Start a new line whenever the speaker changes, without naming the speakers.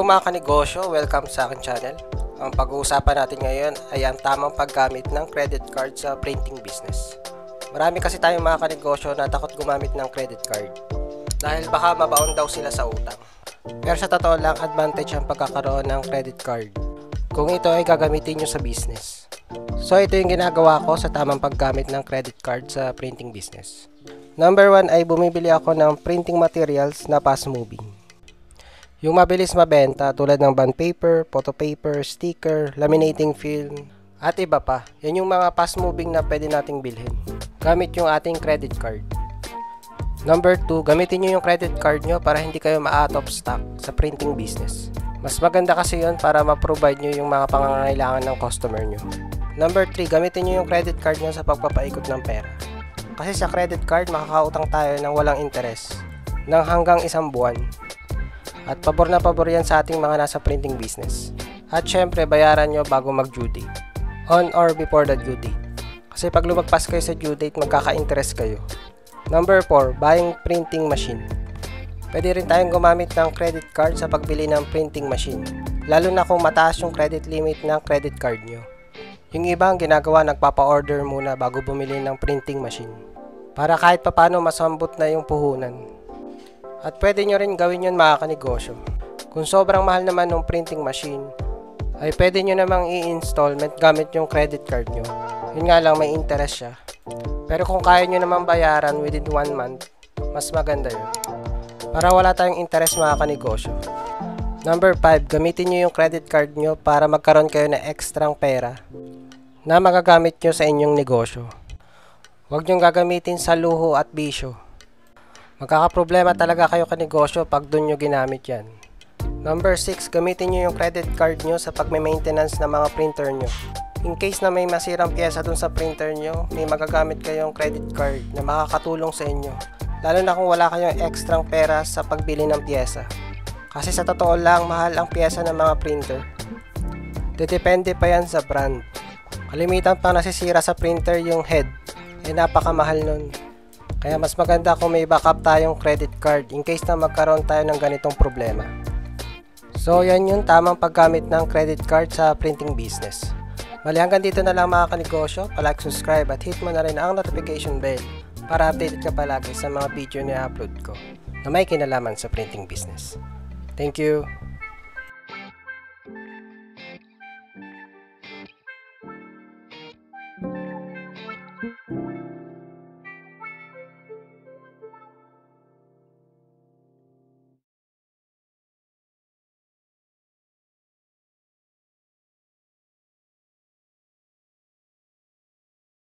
Hello mga kanegosyo, welcome sa aking channel. Ang pag-uusapan natin ngayon ay ang tamang paggamit ng credit card sa printing business. Marami kasi tayong mga kanegosyo na takot gumamit ng credit card dahil baka mabaon daw sila sa utang. Pero sa totoo lang, advantage ang pagkakaroon ng credit card kung ito ay gagamitin nyo sa business. So ito yung ginagawa ko sa tamang paggamit ng credit card sa printing business. Number 1 ay bumibili ako ng printing materials na fast moving. Yung mabilis mabenta tulad ng bond paper, photo paper, sticker, laminating film, at iba pa. Yan yung mga fast moving na pwede nating bilhin gamit yung ating credit card. Number 2, gamitin nyo yung credit card nyo para hindi kayo ma-out of stock sa printing business. Mas maganda kasi yun para ma-provide nyo yung mga pangangailangan ng customer nyo. Number 3, gamitin nyo yung credit card nyo sa pagpapaikot ng pera. Kasi sa credit card, makakautang tayo ng walang interes ng hanggang 1 buwan. At pabor na pabor yan sa ating mga nasa printing business. At syempre, bayaran nyo bago mag-due date. On or before the due date. Kasi pag lumagpas kayo sa due date, magkaka-interest kayo. Number 4, buying printing machine. Pwede rin tayong gumamit ng credit card sa pagbili ng printing machine. Lalo na kung mataas yung credit limit ng credit card nyo. Yung ibang ginagawa, nagpapa-order muna bago bumili ng printing machine. Para kahit papano masambot na yung puhunan. At pwede nyo rin gawin yun mga kanegosyo. Kung sobrang mahal naman ng printing machine, ay pwede nyo namang i-installment gamit yung credit card nyo. Yun nga lang, may interest siya. Pero kung kaya nyo naman bayaran within 1 month, mas maganda yun. Para wala tayong interest mga kanegosyo. Number 5, gamitin nyo yung credit card nyo para magkaroon kayo ng ekstrang pera na magagamit nyo sa inyong negosyo. Huwag nyo gagamitin sa luho at bisyo. Magkakaproblema talaga kayo kanegosyo pag doon nyo ginamit yan. Number 6, gamitin nyo yung credit card nyo sa pagme-maintenance ng mga printer nyo. In case na may masirang pyesa dun sa printer nyo, may magagamit kayong credit card na makakatulong sa inyo. Lalo na kung wala kayong ekstrang pera sa pagbili ng pyesa. Kasi sa totoo lang, mahal ang pyesa ng mga printer. Depende pa yan sa brand. Kalimitan pa nasisira sa printer yung head. Napakamahal nun. Kaya mas maganda kung may backup tayong credit card in case na magkaroon tayo ng ganitong problema. So yan yung tamang paggamit ng credit card sa printing business. Bali hanggang dito na lang mga kanegosyo. Palike, subscribe at hit mo na rin ang notification bell para updated ka palagi sa mga video na i-upload ko na may kinalaman sa printing business. Thank you!